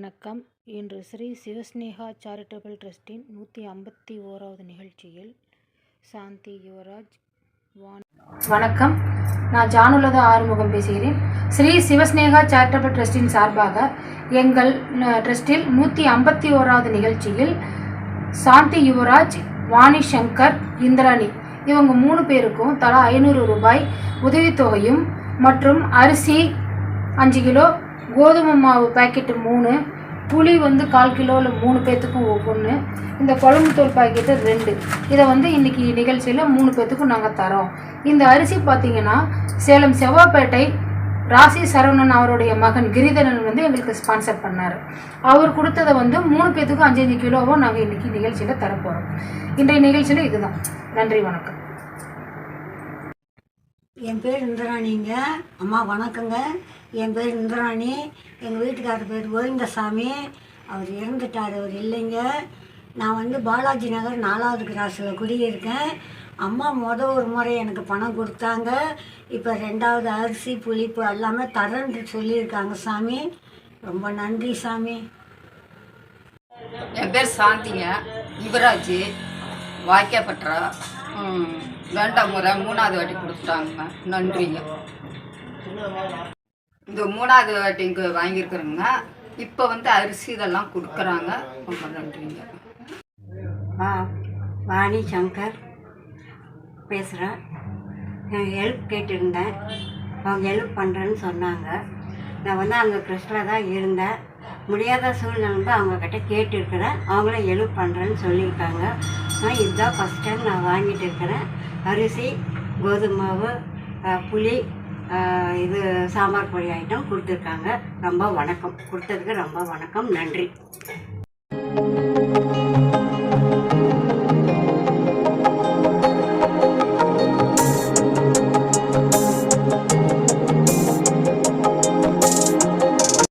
வணக்கம். இன்று ஸ்ரீ சிவஸ்நேகா சேரிட்டபிள் ட்ரஸ்டின் 151வது நிகழ்ச்சியில் சாந்தி யுவராஜ் வணக்கம். நான் ஜானுலதா ஆறுமுகம் பேசுகிறேன். ஸ்ரீ சிவஸ்நேகா சேரிட்டபிள் ட்ரஸ்டின் சார்பாக எங்கள் ட்ரஸ்டில் 151வது நிகழ்ச்சியில் சாந்தி யுவராஜ், வாணி சங்கர், இந்திராணி இவங்க 3 பேருக்கும் தலா 500 ரூபாய் உதவித்தொகையும் மற்றும் அரிசி 5 கிலோ, கோதுமை மாவு பாக்கெட்டு 3, புளி 1/4 கிலோவில் 3 பேர்த்துக்கும் ஒவ்வொன்று, இந்த குழம்பு தூள் பாக்கெட்டு 2. இதை இன்றைக்கி நிகழ்ச்சியில் 3 பேர்த்துக்கும் நாங்கள் தரோம். இந்த அரிசி பார்த்திங்கன்னா சேலம் செவ்வாப்பேட்டை ராசி சரவணன் அவருடைய மகன் கிரிதரன் எங்களுக்கு ஸ்பான்சர் பண்ணார். அவர் கொடுத்ததை 3 பேர்த்துக்கும் 5 கிலோவோ நாங்கள் இன்றைக்கி நிகழ்ச்சியில் தரப்போகிறோம். இன்றைய நிகழ்ச்சியில் இதுதான். நன்றி, வணக்கம். என் பேர் இந்திராணிங்க. அம்மா வணக்கங்க. என் பேர் இந்திராணி. எங்கள் வீட்டுக்காரர் பேர் கோவிந்தசாமி. அவர் இறந்துட்டார், அவர் இல்லைங்க. நான் பாலாஜி நகர் 4வது கிராஸில் குடியிருக்கேன். அம்மா ஒரு முறை எனக்கு பணம் கொடுத்தாங்க. இப்போ 2வது அரிசி புளிப்பு எல்லாமே தரேன்னு சொல்லியிருக்காங்க சாமி. ரொம்ப நன்றி சாமி. என் பேர் சாந்திங்க. யுவராஜ், வாய்க்காப்பற்றா. வேண்டாம் முறை 3வது வாட்டி கொடுத்துட்டாங்க. நன்றிங்க. இந்த 3வது வாட்டி இங்கே வாங்கியிருக்கிறோங்க. இப்போ அரிசி இதெல்லாம் கொடுக்குறாங்க. ரொம்ப நன்றிங்க. வாணி சங்கர் பேசுகிறேன். ஹெல்ப் கேட்டிருந்தேன். அவங்க ஹெல்ப் பண்ணுறேன்னு சொன்னாங்க. நான் அங்கே கிறிஸ்டில் தான் இருந்தேன். முடியாத சூழ்நிலை அவங்கக்கிட்ட கேட்டுருக்கிறேன். அவங்களும் ஹெல்ப் பண்ணுறேன்னு சொல்லியிருக்காங்க. இதுதான் ஃபஸ்ட் டைம் நான் வாங்கிட்டு இருக்கிறேன். அரிசி, கோதுமை மாவு, புளி, இது சாம்பார் பொடி ஐட்டம் கொடுத்துருக்காங்க. ரொம்ப வணக்கம். கொடுத்ததுக்கு ரொம்ப வணக்கம். நன்றி.